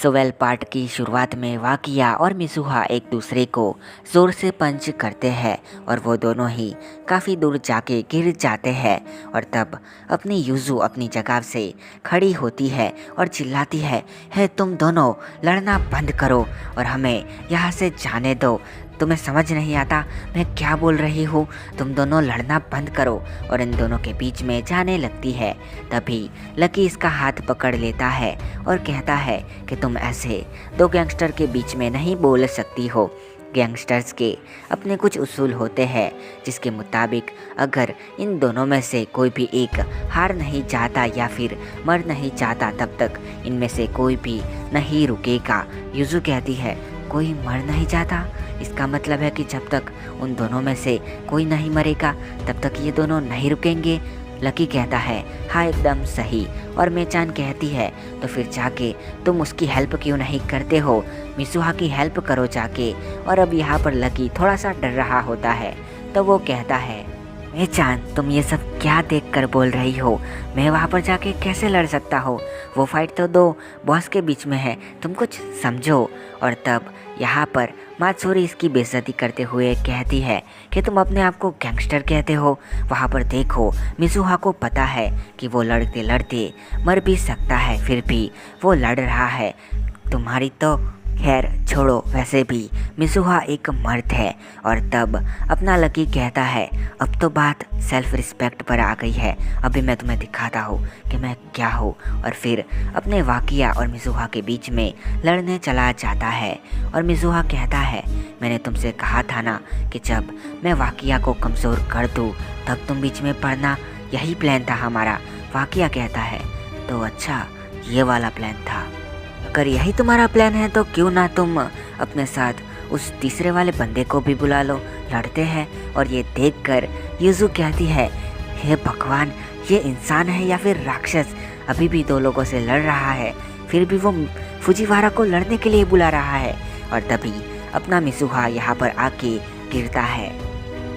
Shovel part की शुरुआत में वाकिया और मिजुहा एक दूसरे को ज़ोर से पंच करते हैं और वो दोनों ही काफ़ी दूर जाके गिर जाते हैं। और तब अपनी यूज़ू अपनी जगह से खड़ी होती है और चिल्लाती है तुम दोनों लड़ना बंद करो और हमें यहाँ से जाने दो। तुम्हें समझ नहीं आता मैं क्या बोल रही हूँ? तुम दोनों लड़ना बंद करो। और इन दोनों के बीच में जाने लगती है। तभी लकी इसका हाथ पकड़ लेता है और कहता है कि तुम ऐसे दो गैंगस्टर के बीच में नहीं बोल सकती हो। गैंगस्टर्स के अपने कुछ उसूल होते हैं जिसके मुताबिक अगर इन दोनों में से कोई भी एक हार नहीं चाहता या फिर मर नहीं चाहता तब तक इनमें से कोई भी नहीं रुकेगा। यूज़ू कहती है कोई मर नहीं चाहता? इसका मतलब है कि जब तक उन दोनों में से कोई नहीं मरेगा तब तक ये दोनों नहीं रुकेंगे। लकी कहता है हाँ एकदम सही। और मेचान कहती है तो फिर जाके तुम उसकी हेल्प क्यों नहीं करते हो? मिजुहा की हेल्प करो जाके। और अब यहाँ पर लकी थोड़ा सा डर रहा होता है तो वो कहता है मेचान तुम ये सब क्या देख कर बोल रही हो? मैं वहाँ पर जाके कैसे लड़ सकता हूँ? वो फाइट तो दो बॉस के बीच में है, तुम कुछ समझो। और तब यहाँ पर मात्सुरी इसकी बेइज्जती करते हुए कहती है कि तुम अपने आप को गैंगस्टर कहते हो। वहाँ पर देखो मिजुहा को पता है कि वो लड़ते लड़ते मर भी सकता है फिर भी वो लड़ रहा है। तुम्हारी तो खैर छोड़ो, वैसे भी मिजुहा एक मर्द है। और तब अपना लकी कहता है अब तो बात सेल्फ रिस्पेक्ट पर आ गई है, अभी मैं तुम्हें दिखाता हूँ कि मैं क्या हूँ। और फिर अपने वाकिया और मिजुहा के बीच में लड़ने चला जाता है। और मिजुहा कहता है मैंने तुमसे कहा था ना कि जब मैं वाकिया को कमज़ोर कर दूँ तब तुम बीच में पड़ना, यही प्लान था हमारा। वाकिया कहता है तो अच्छा ये वाला प्लान था। अगर यही तुम्हारा प्लान है तो क्यों ना तुम अपने साथ उस तीसरे वाले बंदे को भी बुला लो, लड़ते हैं। और ये देखकर यूज़ू कहती है हे भगवान ये इंसान है या फिर राक्षस? अभी भी दो लोगों से लड़ रहा है फिर भी वो फुजीवारा को लड़ने के लिए बुला रहा है। और तभी अपना मिजुहा यहाँ पर आके गिरता है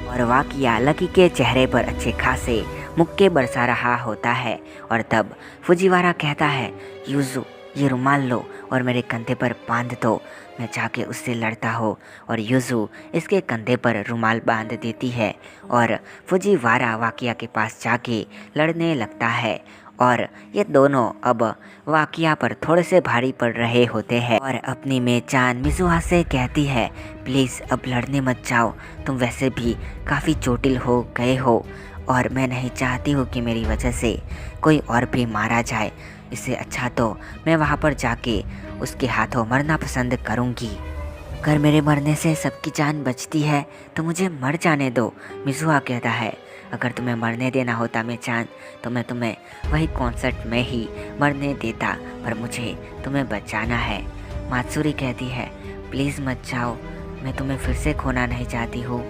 और वाकिया लकी के चेहरे पर अच्छे खासे मुक्के बरसा रहा होता है। और तब फुजीवारा कहता है यूज़ू ये रुमाल लो और मेरे कंधे पर बांध दो, मैं जाके उससे लड़ता हूँ। और यूज़ू इसके कंधे पर रुमाल बांध देती है और फुजीवारा वाकिया के पास जाके लड़ने लगता है। और ये दोनों अब वाकिया पर थोड़े से भारी पड़ रहे होते हैं। और अपनी मेचान मिजुहा से कहती है प्लीज़ अब लड़ने मत जाओ, तुम वैसे भी काफ़ी चोटिल हो गए हो और मैं नहीं चाहती हूँ कि मेरी वजह से कोई और भी मारा जाए। इससे अच्छा तो मैं वहाँ पर जाके उसके हाथों मरना पसंद करूँगी। अगर मेरे मरने से सबकी जान बचती है तो मुझे मर जाने दो। मिजुहा कहता है अगर तुम्हें मरने देना होता मेचान तो मैं तुम्हें वही कॉन्सर्ट में ही मरने देता, पर मुझे तुम्हें बचाना है। मात्सुरी कहती है प्लीज़ मत जाओ, मैं तुम्हें फिर से खोना नहीं चाहती हूँ।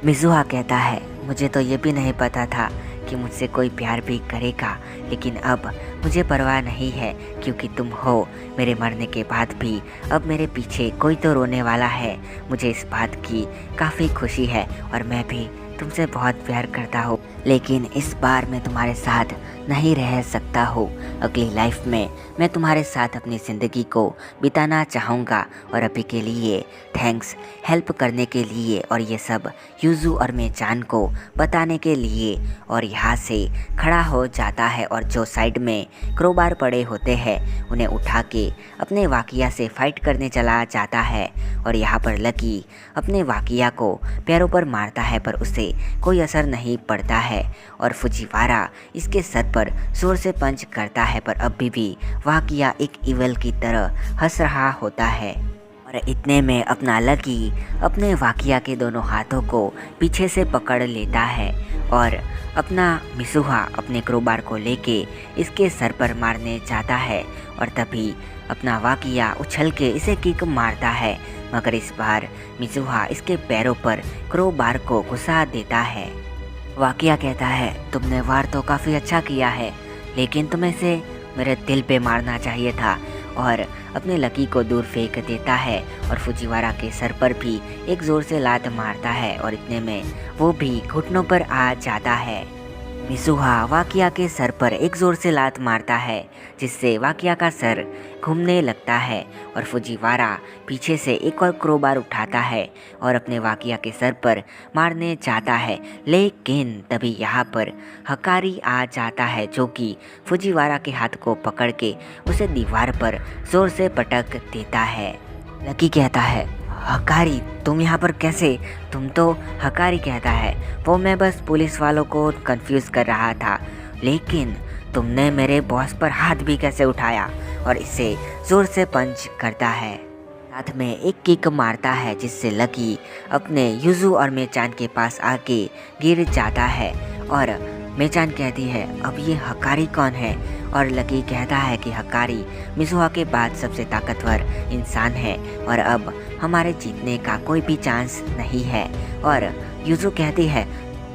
मिजुहा कहता है मुझे तो ये भी नहीं पता था कि मुझसे कोई प्यार भी करेगा, लेकिन अब मुझे परवाह नहीं है क्योंकि तुम हो। मेरे मरने के बाद भी अब मेरे पीछे कोई तो रोने वाला है। मुझे इस बात की काफ़ी खुशी है और मैं भी तुमसे बहुत प्यार करता हूँ, लेकिन इस बार मैं तुम्हारे साथ नहीं रह सकता हूँ। अगली लाइफ में मैं तुम्हारे साथ अपनी ज़िंदगी को बिताना चाहूँगा। और अभी के लिए थैंक्स हेल्प करने के लिए और ये सब यूज़ू और मेचान को बताने के लिए। और यहाँ से खड़ा हो जाता है और जो साइड में क्रोबार पड़े होते हैं उन्हें उठा के अपने वाकिया से फाइट करने चला जाता है। और यहाँ पर लकी अपने वाकिया को पैरों पर मारता है पर उसे कोई असर नहीं पड़ता है। और फुजीवारा इसके सर पर जोर से पंच करता है पर अभी भी वाकिया एक इवल की तरह हंस रहा होता है। और इतने में अपना लकी अपने वाकिया के दोनों हाथों को पीछे से पकड़ लेता है और अपना मिजुहा अपने क्रोबार को लेके इसके सर पर मारने जाता है। और तभी अपना वाकिया उछल के इसे किक मारता है, मगर इस बार मिजुहा इसके पैरों पर क्रोबार को घुसा देता है। वाकिया कहता है तुमने वार तो काफ़ी अच्छा किया है, लेकिन तुम्हें इसे मेरे दिल पे मारना चाहिए था। और अपने लकी को दूर फेंक देता है और फुजीवारा के सर पर भी एक ज़ोर से लात मारता है और इतने में वो भी घुटनों पर आ जाता है। मिसुहा वाकिया के सर पर एक जोर से लात मारता है, जिससे वाकिया का सर घूमने लगता है और फुजीवारा पीछे से एक और क्रोबार उठाता है और अपने वाकिया के सर पर मारने जाता है। लेकिन तभी यहाँ पर हकारी आ जाता है, जो कि फुजीवारा के हाथ को पकड़ के उसे दीवार पर जोर से पटक देता है। लकी कहता है, हकारी तुम यहाँ पर कैसे? तुम तो हकारी कहता है, वो मैं बस पुलिस वालों को कंफ्यूज कर रहा था, लेकिन तुमने मेरे बॉस पर हाथ भी कैसे उठाया? और इसे जोर से पंच करता है, साथ में एक किक मारता है, जिससे लकी अपने युजू और मेचान के पास आके गिर जाता है। और मेचान कहती है, अब ये हकारी कौन है? और लकी कहता है कि हकारी मिसुहा के बाद सबसे ताकतवर इंसान है और अब हमारे जीतने का कोई भी चांस नहीं है। और युजू कहती है,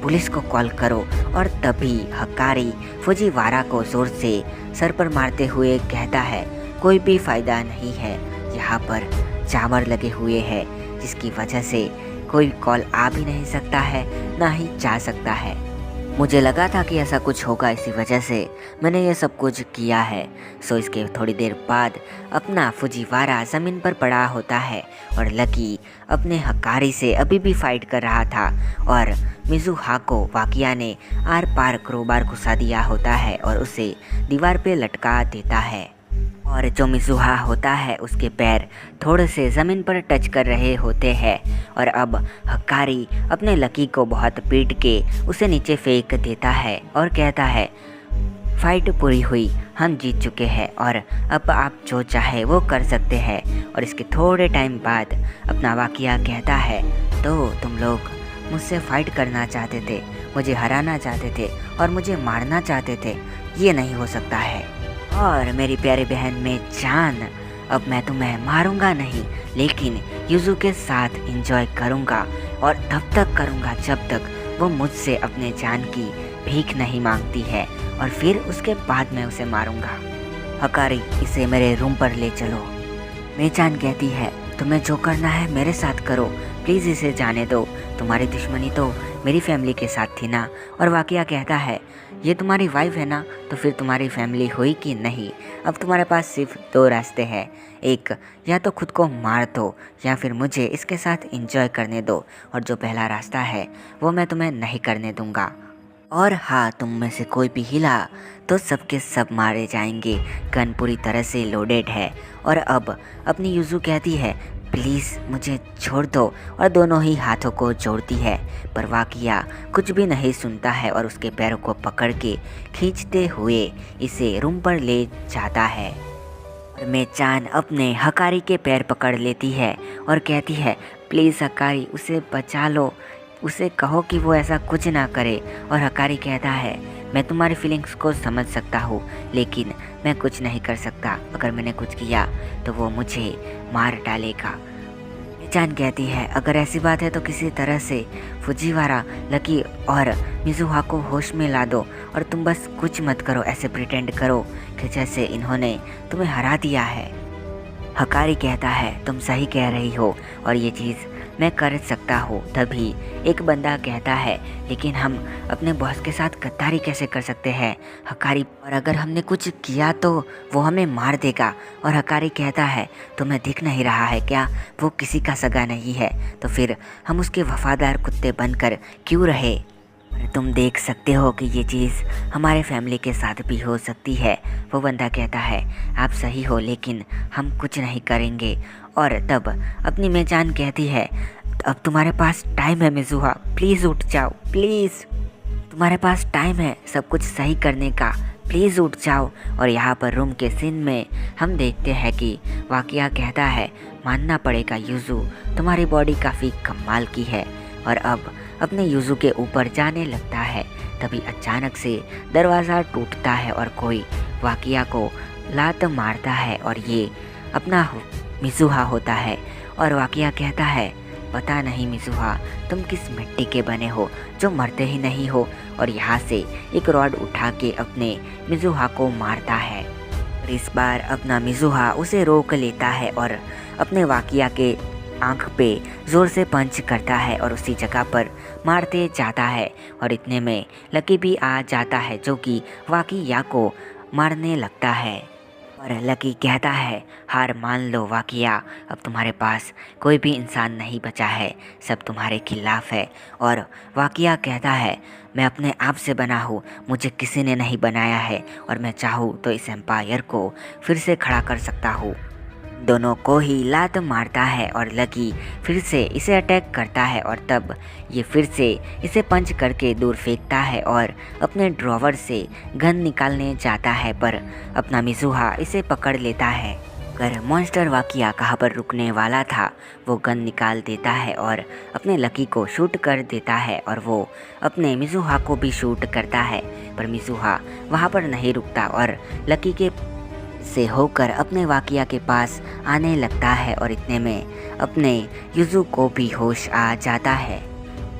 पुलिस को कॉल करो। और तभी हकारी फुजीवारा को जोर से सर पर मारते हुए कहता है, कोई भी फ़ायदा नहीं है, यहाँ पर जामर लगे हुए हैं, जिसकी वजह से कोई कॉल आ भी नहीं सकता है, ना ही जा सकता है। मुझे लगा था कि ऐसा कुछ होगा, इसी वजह से मैंने ये सब कुछ किया है। सो इसके थोड़ी देर बाद अपना फुजीवारा ज़मीन पर पड़ा होता है और लकी अपने हकारी से अभी भी फाइट कर रहा था और मिजुहा को वाकिया ने आर पार क्रोबार घुसा दिया होता है और उसे दीवार पे लटका देता है। और जो मिजुहा होता है उसके पैर थोड़े से ज़मीन पर टच कर रहे होते हैं और अब हकारी अपने लकी को बहुत पीट के उसे नीचे फेंक देता है और कहता है, फाइट पूरी हुई, हम जीत चुके हैं और अब आप जो चाहे वो कर सकते हैं। और इसके थोड़े टाइम बाद अपना वाकिया कहता है, तो तुम लोग मुझसे फाइट करना चाहते थे, मुझे हराना चाहते थे और मुझे मारना चाहते थे, ये नहीं हो सकता है। और मेरी प्यारी बहन मेचान, अब मैं तुम्हें मारूंगा नहीं, लेकिन युजू के साथ एंजॉय करूंगा और तब तक करूंगा जब तक वो मुझसे अपने जान की भीख नहीं मांगती है, और फिर उसके बाद मैं उसे मारूंगा। हकारी, इसे मेरे रूम पर ले चलो। मेचान कहती है, तुम्हें जो करना है मेरे साथ करो, प्लीज़ इसे जाने दो, तुम्हारी दुश्मनी तो मेरी फैमिली के साथ थी ना। और वाकिया कहता है, ये तुम्हारी वाइफ है ना, तो फिर तुम्हारी फैमिली हुई कि नहीं? अब तुम्हारे पास सिर्फ दो रास्ते हैं, एक या तो खुद को मार दो या फिर मुझे इसके साथ एंजॉय करने दो, और जो पहला रास्ता है वो मैं तुम्हें नहीं करने दूंगा। और हाँ, तुम में से कोई भी हिला तो सबके सब मारे जाएंगे। गन पूरी तरह से लोडेड है। और अब अपनी युजू कहती है, प्लीज़ मुझे छोड़ दो, और दोनों ही हाथों को जोड़ती है, पर वाकिया कुछ भी नहीं सुनता है और उसके पैरों को पकड़ के खींचते हुए इसे रूम पर ले जाता है। और मेचान अपने हकारी के पैर पकड़ लेती है और कहती है, प्लीज़ हकारी, उसे बचा लो, उसे कहो कि वो ऐसा कुछ ना करे। और हकारी कहता है, मैं तुम्हारी फीलिंग्स को समझ सकता हूँ, लेकिन मैं कुछ नहीं कर सकता। अगर मैंने कुछ किया तो वो मुझे मार डालेगा। मेचान कहती है, अगर ऐसी बात है तो किसी तरह से फुजीवारा, लकी और मिजुहा को होश में ला दो, और तुम बस कुछ मत करो, ऐसे प्रिटेंड करो कि जैसे इन्होंने तुम्हें हरा दिया है। हकारी कहता है, तुम सही कह रही हो और ये चीज़ मैं कर सकता हूँ। तभी एक बंदा कहता है, लेकिन हम अपने बॉस के साथ गद्दारी कैसे कर सकते हैं हकारी, और अगर हमने कुछ किया तो वो हमें मार देगा। और हकारी कहता है, तुम्हें दिख नहीं रहा है क्या, वो किसी का सगा नहीं है, तो फिर हम उसके वफादार कुत्ते बनकर क्यों रहे? तुम देख सकते हो कि ये चीज़ हमारे फैमिली के साथ भी हो सकती है। वो बंदा कहता है, आप सही हो, लेकिन हम कुछ नहीं करेंगे। और तब अपनी मेचान कहती है, अब तुम्हारे पास टाइम है मिजुहा, प्लीज़ उठ जाओ, प्लीज़ तुम्हारे पास टाइम है सब कुछ सही करने का, प्लीज़ उठ जाओ। और यहाँ पर रूम के सीन में हम देखते हैं कि वाकिया कहता है, मानना पड़ेगा युजू, तुम्हारी बॉडी काफ़ी कमाल की है। और अब अपने युजू के ऊपर जाने लगता है। तभी अचानक से दरवाज़ा टूटता है और कोई वाकिया को लात मारता है, और ये अपना मिजुहा होता है। और वाकिया कहता है, पता नहीं मिजुहा, तुम किस मिट्टी के बने हो जो मरते ही नहीं हो। और यहाँ से एक रॉड उठा के अपने मिजुहा को मारता है। और इस बार अपना मिजुहा उसे रोक लेता है और अपने वाकिया के आंख पे ज़ोर से पंच करता है और उसी जगह पर मारते जाता है। और इतने में लकी भी आ जाता है जो कि वाकिया को मारने लगता है। और लकी कहता है, हार मान लो वाकिया, अब तुम्हारे पास कोई भी इंसान नहीं बचा है, सब तुम्हारे खिलाफ है। और वाकिया कहता है, मैं अपने आप से बना हूँ, मुझे किसी ने नहीं बनाया है और मैं चाहूँ तो इस एम्पायर को फिर से खड़ा कर सकता हूँ। दोनों को ही लात मारता है और लकी फिर से इसे अटैक करता है और तब ये फिर से इसे पंच करके दूर फेंकता है और अपने ड्रॉवर से गन निकालने जाता है, पर अपना मिज़ुहा इसे पकड़ लेता है। अगर मॉन्स्टर वाकिया कहाँ पर रुकने वाला था, वो गन निकाल देता है और अपने लकी को शूट कर देता है और वो अपने मिज़ुहा को भी शूट करता है, पर मिज़ुहा वहाँ पर नहीं रुकता और लकी के से होकर अपने वाकिया के पास आने लगता है। और इतने में अपने युजू को भी होश आ जाता है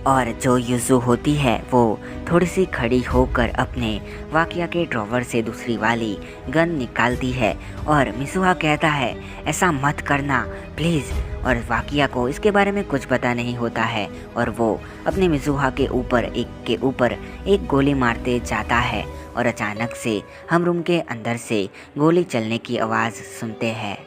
और जो युजू होती है वो थोड़ी सी खड़ी होकर अपने वाकिया के ड्रॉवर से दूसरी वाली गन निकालती है और मिसुहा कहता है, ऐसा मत करना प्लीज़। और वाकिया को इसके बारे में कुछ पता नहीं होता है और वो अपने मिसुहा के ऊपर एक गोली मारते जाता है और अचानक से हम रूम के अंदर से गोली चलने की आवाज़ सुनते हैं।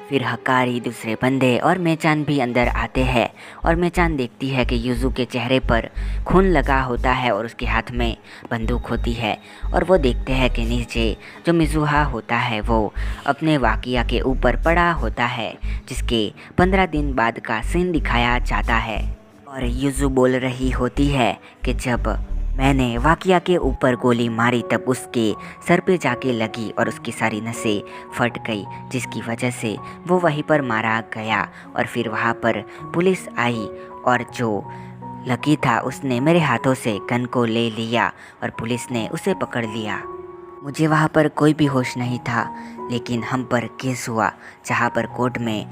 फिर हकारी, दूसरे बंदे और मेचान भी अंदर आते हैं और मेचान देखती है कि युजू के चेहरे पर खून लगा होता है और उसके हाथ में बंदूक होती है। और वो देखते हैं कि नीचे जो मिज़ुहा होता है वो अपने वाकिया के ऊपर पड़ा होता है, जिसके 15 दिन बाद का सीन दिखाया जाता है। और युजू बोल रही होती है कि जब मैंने वाकिया के ऊपर गोली मारी तब उसके सर पे जाके लगी और उसकी सारी नसें फट गई, जिसकी वजह से वो वहीं पर मारा गया। और फिर वहाँ पर पुलिस आई और जो लकी था उसने मेरे हाथों से गन को ले लिया और पुलिस ने उसे पकड़ लिया। मुझे वहाँ पर कोई भी होश नहीं था, लेकिन हम पर केस हुआ जहाँ पर कोर्ट में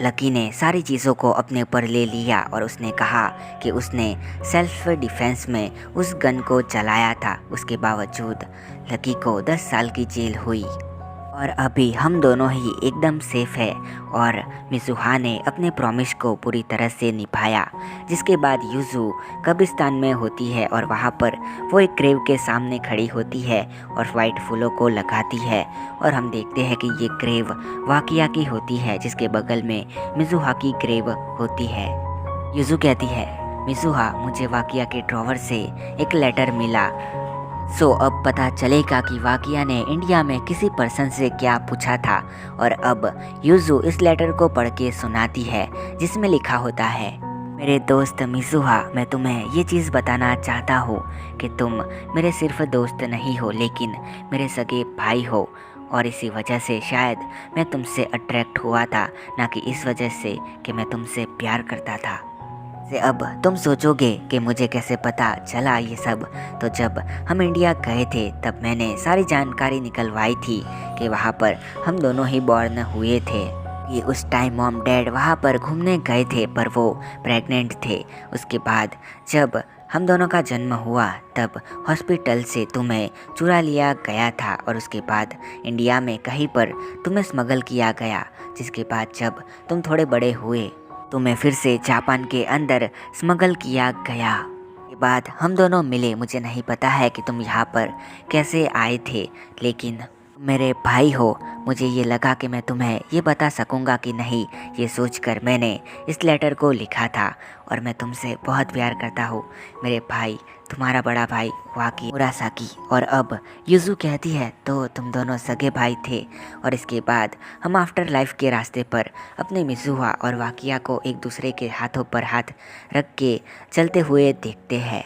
लकी ने सारी चीज़ों को अपने ऊपर ले लिया और उसने कहा कि उसने सेल्फ डिफेंस में उस गन को चलाया था। उसके बावजूद लकी को 10 साल की जेल हुई और अभी हम दोनों ही एकदम सेफ है। और मिज़ुहा ने अपने प्रॉमिस को पूरी तरह से निभाया, जिसके बाद युजू कब्रिस्तान में होती है और वहाँ पर वो एक ग्रेव के सामने खड़ी होती है और वाइट फूलों को लगाती है और हम देखते हैं कि ये ग्रेव वाकिया की होती है, जिसके बगल में मिज़ुहा की ग्रेव होती है। युजू कहती है, मिज़ुहा, मुझे वाकिया के ड्रॉवर से एक लेटर मिला, सो अब पता चलेगा कि वाकिया ने इंडिया में किसी पर्सन से क्या पूछा था। और अब युजू इस लेटर को पढ़ के सुनाती है, जिसमें लिखा होता है, मेरे दोस्त मिज़ुहा, मैं तुम्हें ये चीज़ बताना चाहता हूँ कि तुम मेरे सिर्फ दोस्त नहीं हो लेकिन मेरे सगे भाई हो, और इसी वजह से शायद मैं तुमसे अट्रैक्ट हुआ था, ना कि इस वजह से कि मैं तुमसे प्यार करता था। से अब तुम सोचोगे कि मुझे कैसे पता चला ये सब, तो जब हम इंडिया गए थे तब मैंने सारी जानकारी निकलवाई थी कि वहाँ पर हम दोनों ही बॉर्न हुए थे। ये उस टाइम मॉम डैड वहाँ पर घूमने गए थे पर वो प्रेग्नेंट थे। उसके बाद जब हम दोनों का जन्म हुआ तब हॉस्पिटल से तुम्हें चुरा लिया गया था और उसके बाद इंडिया में कहीं पर तुम्हें स्मगल किया गया, जिसके बाद जब तुम थोड़े बड़े हुए तुम्हें फिर से जापान के अंदर स्मगल किया गया। के बाद हम दोनों मिले। मुझे नहीं पता है कि तुम यहाँ पर कैसे आए थे, लेकिन मेरे भाई हो, मुझे ये लगा कि मैं तुम्हें ये बता सकूँगा कि नहीं, ये सोचकर मैंने इस लेटर को लिखा था। और मैं तुमसे बहुत प्यार करता हूँ मेरे भाई, तुम्हारा बड़ा भाई वाकी मुरासाकी। और अब युजू कहती है, तो तुम दोनों सगे भाई थे। और इसके बाद हम आफ्टर लाइफ के रास्ते पर अपने मिज़ुहा और वाकिया को एक दूसरे के हाथों पर हाथ रख के चलते हुए देखते हैं।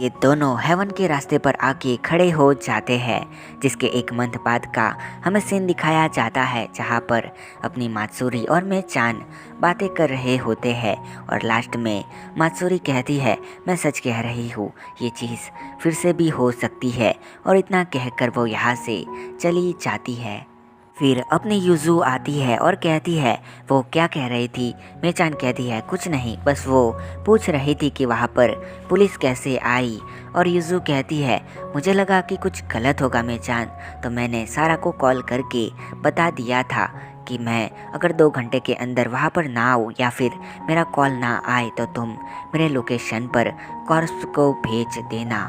ये दोनों हेवन के रास्ते पर आके खड़े हो जाते हैं, जिसके एक मंथ बाद का हमें सीन दिखाया जाता है जहाँ पर अपनी मात्सुरी और मेचान बातें कर रहे होते हैं। और लास्ट में मात्सुरी कहती है, मैं सच कह रही हूँ, ये चीज़ फिर से भी हो सकती है। और इतना कहकर वो यहाँ से चली जाती है। फिर अपनी युजू आती है और कहती है, वो क्या कह रही थी? मेचान कहती है, कुछ नहीं, बस वो पूछ रही थी कि वहाँ पर पुलिस कैसे आई। और युजू कहती है, मुझे लगा कि कुछ गलत होगा मेचान, तो मैंने सारा को कॉल करके बता दिया था कि मैं अगर 2 घंटे के अंदर वहाँ पर ना आऊँ या फिर मेरा कॉल ना आए तो तुम मेरे लोकेशन पर कॉर्प्स को भेज देना।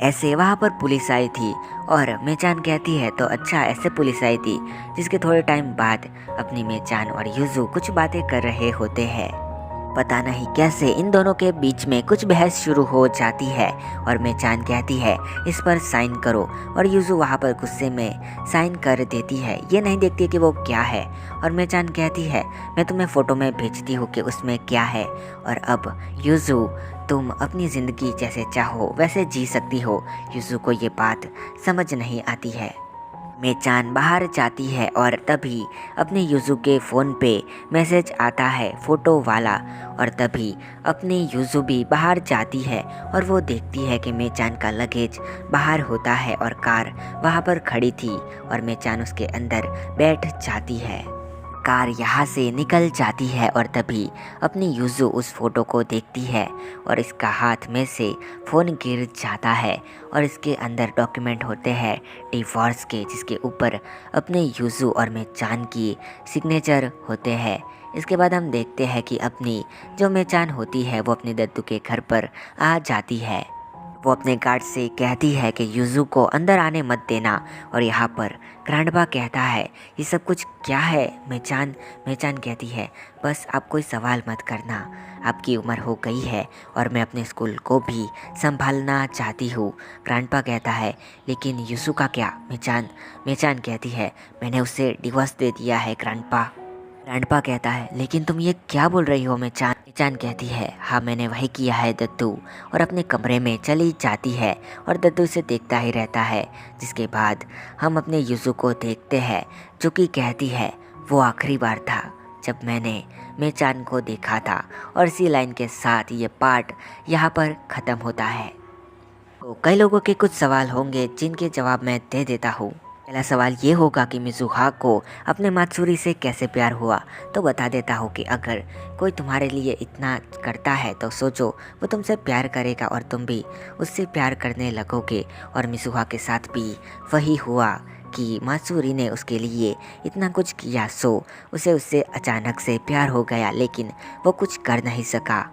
ऐसे वहाँ पर पुलिस आई थी और मेचान कहती है तो अच्छा ऐसे पुलिस आई थी। जिसके थोड़े टाइम बाद अपनी मेचान और युजू कुछ बातें कर रहे होते हैं। पता नहीं कैसे इन दोनों के बीच में कुछ बहस शुरू हो जाती है और मेचान कहती है इस पर साइन करो और युजू वहाँ पर गुस्से में साइन कर देती है। ये नहीं देखती कि वो क्या है और मेचान कहती है मैं तुम्हें फ़ोटो में भेजती हूँ कि उसमें क्या है और अब युजू तुम अपनी ज़िंदगी जैसे चाहो वैसे जी सकती हो। युजू को ये बात समझ नहीं आती है। मेचान बाहर जाती है और तभी अपने युजू के फ़ोन पे मैसेज आता है फ़ोटो वाला और तभी अपनी युजू भी बाहर जाती है और वो देखती है कि मेचान का लगेज बाहर होता है और कार वहाँ पर खड़ी थी और मेचान उसके अंदर बैठ जाती है। कार यहाँ से निकल जाती है और तभी अपनी युजू उस फोटो को देखती है और इसका हाथ में से फ़ोन गिर जाता है और इसके अंदर डॉक्यूमेंट होते हैं डिवोर्स के, जिसके ऊपर अपने युजू और मेचान की सिग्नेचर होते हैं। इसके बाद हम देखते हैं कि अपनी जो मेचान होती है वो अपने दद्दू के घर पर आ जाती है। वो अपने गार्ड से कहती है कि युजू को अंदर आने मत देना और यहाँ पर ग्रैंडपा कहता है ये सब कुछ क्या है। मेचान कहती है बस आप कोई सवाल मत करना, आपकी उम्र हो गई है और मैं अपने स्कूल को भी संभालना चाहती हूँ। ग्रैंडपा कहता है लेकिन युजू का क्या। मेचान कहती है मैंने उसे डिवोर्स दे दिया है ग्रैंडपा। ग्रैंडपा कहता है लेकिन तुम ये क्या बोल रही हो मेचान कहती है हाँ मैंने वही किया है दद्दू और अपने कमरे में चली जाती है और दद्दू इसे देखता ही रहता है। जिसके बाद हम अपने युजू को देखते हैं जो कि कहती है वो आखिरी बार था जब मैंने मेचान को देखा था और इसी लाइन के साथ ये पार्ट यहाँ पर ख़त्म होता है। तो कई लोगों के कुछ सवाल होंगे जिनके जवाब मैं दे देता हूँ। पहला सवाल ये होगा कि मिज़ुहा को अपने मात्सुरी से कैसे प्यार हुआ। तो बता देता हूँ कि अगर कोई तुम्हारे लिए इतना करता है तो सोचो वो तुमसे प्यार करेगा और तुम भी उससे प्यार करने लगोगे। और मिज़ुहा के साथ भी वही हुआ कि मात्सुरी ने उसके लिए इतना कुछ किया, सो उसे उससे अचानक से प्यार हो गया, लेकिन वो कुछ कर नहीं सका।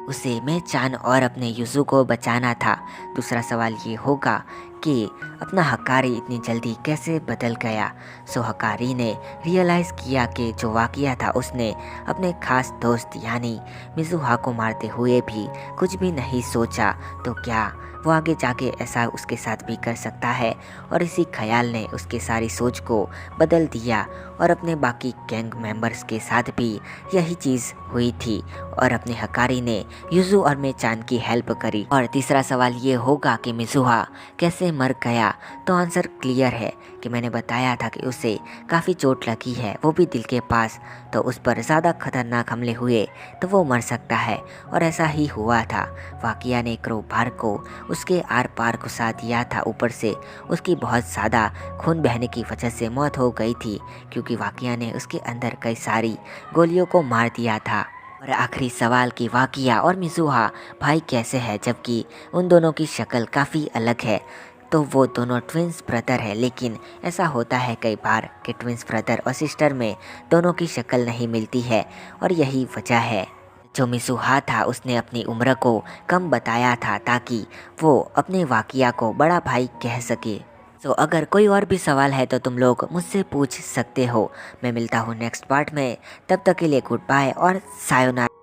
उसे मेचान और अपने युजू को बचाना था। दूसरा सवाल ये होगा कि अपना हकारी इतनी जल्दी कैसे बदल गया। सो हकारी ने रियलाइज़ किया कि जो वाक़या था उसने अपने खास दोस्त यानी मिज़ुहा को मारते हुए भी कुछ भी नहीं सोचा, तो क्या वो आगे जाके ऐसा उसके साथ भी कर सकता है। और इसी ख्याल ने उसके सारी सोच को बदल दिया और अपने बाकी गैंग मेंबर्स के साथ भी यही चीज़ हुई थी और अपने हकारी ने युजू और मेचान की हेल्प करी। और तीसरा सवाल ये होगा कि मिज़ुहा कैसे मर गया। तो आंसर क्लियर है कि मैंने बताया था कि उसे काफ़ी चोट लगी है, वो भी दिल के पास, तो उस पर ज़्यादा खतरनाक हमले हुए तो वो मर सकता है और ऐसा ही हुआ था। वाकिया ने क्रोबार को उसके आर पार घुसा दिया था, ऊपर से उसकी बहुत ज़्यादा खून बहने की वजह से मौत हो गई थी क्योंकि वाकिया ने उसके अंदर कई सारी गोलियों को मार दिया था। और आखिरी सवाल कि वाकिया और मिज़ुहा भाई कैसे है, जबकि उन दोनों की शक्ल काफ़ी अलग है। तो वो दोनों ट्विंस ब्रदर है, लेकिन ऐसा होता है कई बार कि ट्विंस ब्रदर और सिस्टर में दोनों की शक्ल नहीं मिलती है और यही वजह है। जो मिज़ुहा था उसने अपनी उम्र को कम बताया था ताकि वो अपने वाकिया को बड़ा भाई कह सके। तो अगर कोई और भी सवाल है तो तुम लोग मुझसे पूछ सकते हो। मैं मिलता हूँ नेक्स्ट पार्ट में, तब तक के लिए गुड बाय और सायोनारा।